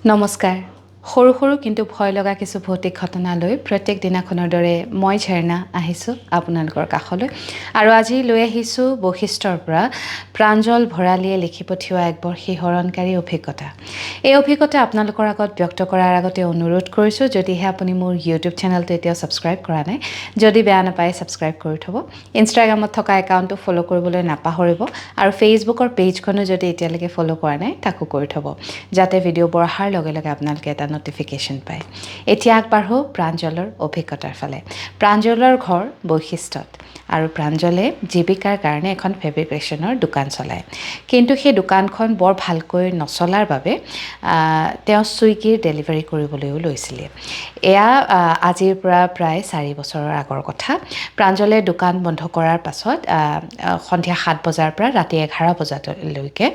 নমস্কাৰ। সৰু সৰু কিন্তু ভয় লগা কিছু ভৌতিক ঘটনালৈ প্ৰত্যেক দিনাখনৰ দৰে মই ঝৰ্ণা আহিছোঁ আপোনালোকৰ কাষলৈ আৰু আজি লৈ আহিছোঁ বৈশিষ্ট্যৰ পৰা প্ৰাঞ্জল ভৰালীয়ে লিখি পঠিওৱা এক বৰ শিহৰণকাৰী অভিজ্ঞতা। এই অভিজ্ঞতা আপোনালোকৰ আগত ব্যক্ত কৰাৰ আগতে অনুৰোধ কৰিছোঁ, যদিহে আপুনি মোৰ ইউটিউব চেনেলটো এতিয়াও ছাবস্ক্ৰাইব কৰা নাই, যদি বেয়া নাপায় ছাবস্ক্ৰাইব কৰি থ'ব। ইনষ্টাগ্ৰামত থকা একাউণ্টটো ফ'ল' কৰিবলৈ নাপাহৰিব আৰু ফেচবুকৰ পেজখনো যদি এতিয়ালৈকে ফ'ল' কৰা নাই তাকো কৰি থ'ব, যাতে ভিডিঅ'বোৰ অহাৰ লগে লগে আপোনালোকে এটা ন'টিফিকেশ্যন পায়। এতিয়া আগবাঢ়ো প্ৰাঞ্জলৰ অভিজ্ঞতাৰ ফালে। প্ৰাঞ্জলৰ ঘৰ বৈশিষ্ট্যত আৰু প্ৰাঞ্জলে জীৱিকাৰ কাৰণে এখন ফেব্ৰিকেশ্যনৰ দোকান চলায়। কিন্তু সেই দোকানখন বৰ ভালকৈ নচলাৰ বাবে তেওঁ ছুইগিৰ ডেলিভাৰী কৰিবলৈও লৈছিলে। এয়া আজিৰ পৰা প্ৰায় 4 বছৰৰ আগৰ কথা। প্ৰাঞ্জলে দোকান বন্ধ কৰাৰ পাছত সন্ধিয়া 7 বজাৰ পৰা ৰাতি 11 বজালৈকে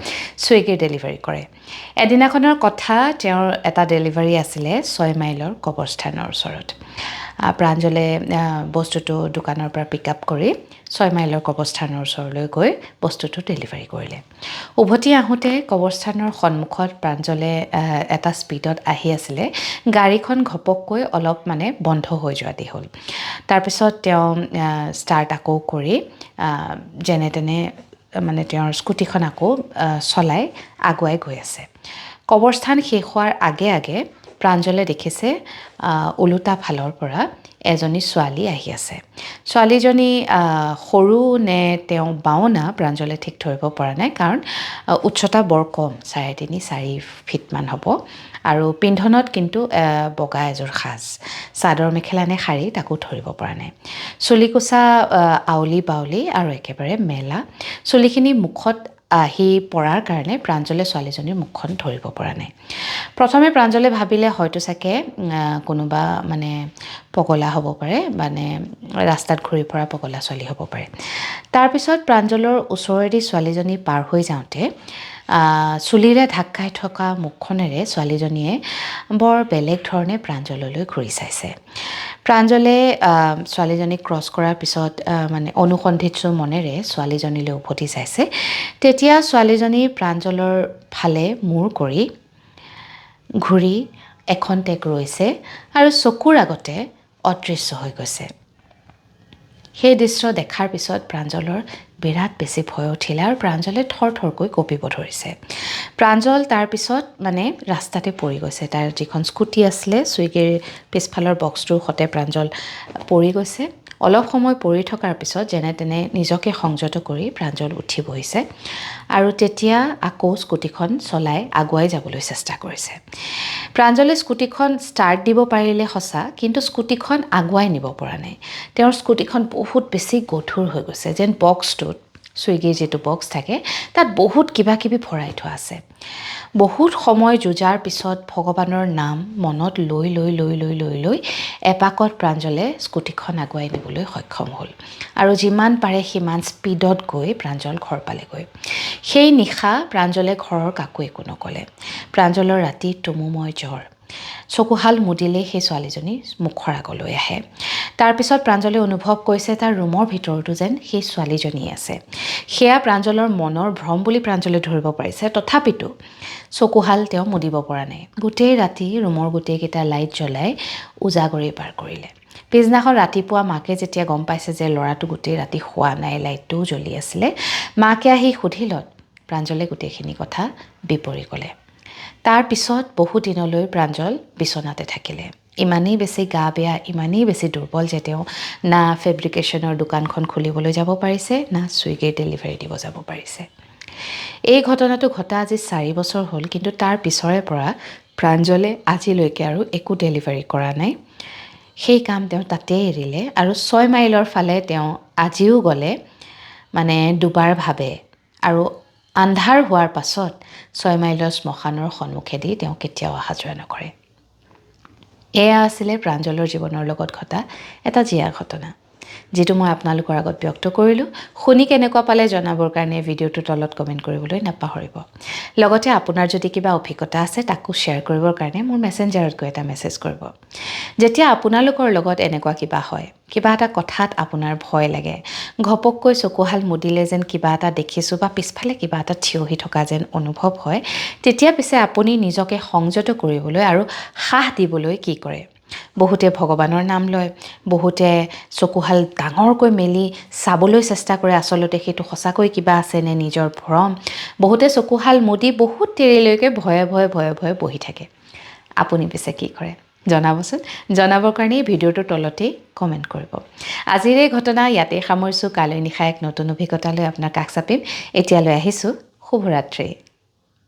ছুইগিৰ ডেলিভাৰী কৰে। এদিনাখনৰ কথা, তেওঁৰ এটা ডেলিভাৰী আছিলে 6 মাইলৰ কবৰস্থানৰ ওচৰত। প্ৰাঞ্জলে বস্তুটো দোকানৰ পৰা পিক আপ কৰি 6 মাইলৰ কবৰস্থানৰ ওচৰলৈ গৈ বস্তুটো ডেলিভাৰী কৰিলে। উভতি আহোঁতে কবৰস্থানৰ সন্মুখত প্ৰাঞ্জলে এটা স্পীডত আহি আছিলে। গাড়ীখন ঘপককৈ অলপ বন্ধ হৈ যোৱাদি হ'ল। তাৰপিছত তেওঁ ষ্টাৰ্ট আকৌ কৰি যেনে তেনে তেওঁৰ স্কুটিখন আকৌ চলাই আগুৱাই গৈ আছে। কবৰস্থান শেষ হোৱাৰ আগে আগে প্ৰাঞ্জলে দেখিছে ওলোটা ফালৰ পৰা এজনী ছোৱালী আহি আছে। ছোৱালীজনী সৰু নে তেওঁ বাওনা প্ৰাঞ্জলে ঠিক ধৰিব পৰা নাই, কাৰণ উচ্চতা বৰ কম, 3.5-4 ফিটমান হ'ব আৰু পিন্ধনত কিন্তু বগা এযোৰ সাজ, চাদৰ মেখেলা নে শাৰী তাকো ধৰিব পৰা নাই। চুলিকোছা আউলি বাউলি আৰু একেবাৰে মেলা। চুলিখিনি মুখত আহি পৰাৰ কাৰণে প্ৰাঞ্জলে ছোৱালীজনীৰ মুখখন ধৰিব পৰা নাই। প্ৰথমে প্ৰাঞ্জলে ভাবিলে হয়তো চাগে কোনোবা পগলা হ'ব পাৰে, ৰাস্তাত ঘূৰি ফুৰা পগলা ছোৱালী হ'ব পাৰে। তাৰপিছত প্ৰাঞ্জলৰ ওচৰেদি ছোৱালীজনী পাৰ হৈ যাওঁতে চুলিৰে ঢাক খাই থকা মুখখনেৰে ছোৱালীজনীয়ে বৰ বেলেগ ধৰণে প্ৰাঞ্জললৈ ঘূৰি চাইছে। প্ৰাঞ্জলে ছোৱালীজনীক ক্ৰছ কৰাৰ পিছত অনুসন্ধিৎসু মনেৰে ছোৱালীজনীলৈ উভতি চাইছে। তেতিয়া ছোৱালীজনী প্ৰাঞ্জলৰ ফালে মূৰ কৰি ঘূৰি এখন টেক ৰৈছে আৰু চকুৰ আগতে অদৃশ্য হৈ গৈছে। সেই দৃশ্য দেখাৰ পিছত প্ৰাঞ্জলৰ বিৰাট বেছি ভয় উঠিলে আৰু প্ৰাঞ্জলে থৰ থৰকৈ কঁপিব ধৰিছে। প্ৰাঞ্জল তাৰপিছত ৰাস্তাতে পৰি গৈছে। তাৰ যিখন স্কুটি আছিলে, ছুইগিৰ পিছফালৰ বক্সটোৰ সতে প্ৰাঞ্জল পৰি গৈছে। অলপ সময় পৰি থকাৰ পিছত যেনে তেনে নিজকে সংযত কৰি প্ৰাঞ্জল উঠি বহিছে আৰু তেতিয়া আকৌ স্কুটিখন চলাই আগুৱাই যাবলৈ চেষ্টা কৰিছে। প্ৰাঞ্জলে স্কুটিখন ষ্টাৰ্ট দিব পাৰিলে সঁচা, কিন্তু স্কুটিখন আগুৱাই নিব পৰা নাই। তেওঁৰ স্কুটিখন বহুত বেছি গধুৰ হৈ গৈছে, যেন বক্সটোত, ছুইগিৰ যিটো বক্স থাকে তাত বহুত কিবা কিবি ভৰাই থোৱা আছে। বহুত সময় যুঁজাৰ পিছত ভগৱানৰ নাম মনত লৈ লৈ লৈ লৈ লৈ লৈ এপাকত প্ৰাঞ্জলে স্কুটিখন আগুৱাই নিবলৈ সক্ষম হ'ল আৰু যিমান পাৰে সিমান স্পীডত গৈ প্ৰাঞ্জল ঘৰ পালেগৈ। সেই নিশা প্ৰাঞ্জলে ঘৰৰ কাকো একো নক'লে। প্ৰাঞ্জলৰ ৰাতি তুমুময় জ্বৰ। চকুহাল মুদিলেই সেই ছোৱালীজনী মুখৰ আগলৈ আহে। তাৰপিছত প্ৰাঞ্জলে অনুভৱ কৰিছে তাৰ ৰুমৰ ভিতৰতো যেন সেই ছোৱালীজনী আছে। সেয়া প্ৰাঞ্জলৰ মনৰ ভ্ৰম বুলি প্ৰাঞ্জলে ধৰিব পাৰিছে, তথাপিতো চকুহাল তেওঁ মুদিব পৰা নাই। গোটেই ৰাতি ৰুমৰ গোটেইকেইটা লাইট জ্বলাই উজাগৰি পাৰ কৰিলে। পিছদিনাখন ৰাতিপুৱা মাকে যেতিয়া গম পাইছে যে ল'ৰাটো গোটেই ৰাতি শোৱা নাই, লাইটটোও জ্বলি আছিলে, মাকে আহি সুধিলত প্ৰাঞ্জলে গোটেইখিনি কথা বিপৰি ক'লে। তাৰ পিছত বহু দিনলৈ প্ৰাঞ্জল বিচনাতে থাকিলে। ইমানেই বেছি গা বেয়া, ইমানেই বেছি দুৰ্বল যে তেওঁ না ফেব্ৰিকেশ্যনৰ দোকানখন খুলিবলৈ যাব পাৰিছে, না ছুইগিৰ ডেলিভাৰী দিব যাব পাৰিছে। এই ঘটনাটো ঘটা আজি 4 বছৰ হ'ল, কিন্তু তাৰ পিছৰে পৰা প্ৰাঞ্জলে আজিলৈকে আৰু একো ডেলিভাৰী কৰা নাই। সেই কাম তেওঁ তাতেই এৰিলে আৰু 6 মাইলৰ ফালে তেওঁ আজিও গ'লে দুবাৰ ভাবে আৰু আন্ধাৰ হোৱাৰ পাছত 6 মাইলৰ শ্মশানৰ সন্মুখেদি তেওঁ কেতিয়াও অহা যোৱা নকৰে। এয়া আছিলে প্ৰাঞ্জলৰ জীৱনৰ লগত ঘটা এটা জীয়া ঘটনা। যিটো মই আপোনালোকৰ আগত ব্যক্ত কৰিলোঁ। শুনি কেনেকুৱা পালে জনাবৰ কাৰণে ভিডিঅ'টোৰ তলত কমেণ্ট কৰিবলৈ নাপাহৰিব। লগতে আপোনাৰ যদি কিবা অভিজ্ঞতা আছে তাকো শ্বেয়াৰ কৰিবৰ কাৰণে মোৰ মেছেঞ্জাৰত গৈ এটা মেছেজ কৰিব। যেতিয়া আপোনালোকৰ লগত এনেকুৱা কিবা হয়, কিবা এটা কথাত আপোনাৰ ভয় লাগে, ঘপককৈ চকুহাল মুদিলে যেন কিবা এটা দেখিছোঁ বা পিছফালে কিবা এটা থিয়হি থকা যেন অনুভৱ হয়, তেতিয়া পিছে আপুনি নিজকে সংযত কৰিবলৈ আৰু সাহ দিবলৈ কি কৰে? বহুতে ভগৱানৰ নাম লয়, বহুতে চকুহাল ডাঙৰকৈ মেলি চাবলৈ চেষ্টা কৰে আচলতে সেইটো সঁচাকৈ কিবা আছে নে নিজৰ ভ্ৰম। বহুতে চকুহাল মুদি বহুত দেৰিলৈকে ভয়ে ভয়ে বহি থাকে। আপুনি পিছে কি কৰে? জনাবচোন। জনাবৰ কাৰণে ভিডিঅ'টোৰ তলতেই কমেণ্ট কৰিব। আজিৰ এই ঘটনা ইয়াতেই সামৰিছোঁ। কালৈ নিশা এক নতুন অভিজ্ঞতালৈ আপোনাৰ কাষ চাপিম। এতিয়ালৈ আহিছোঁ। শুভৰাত্ৰি।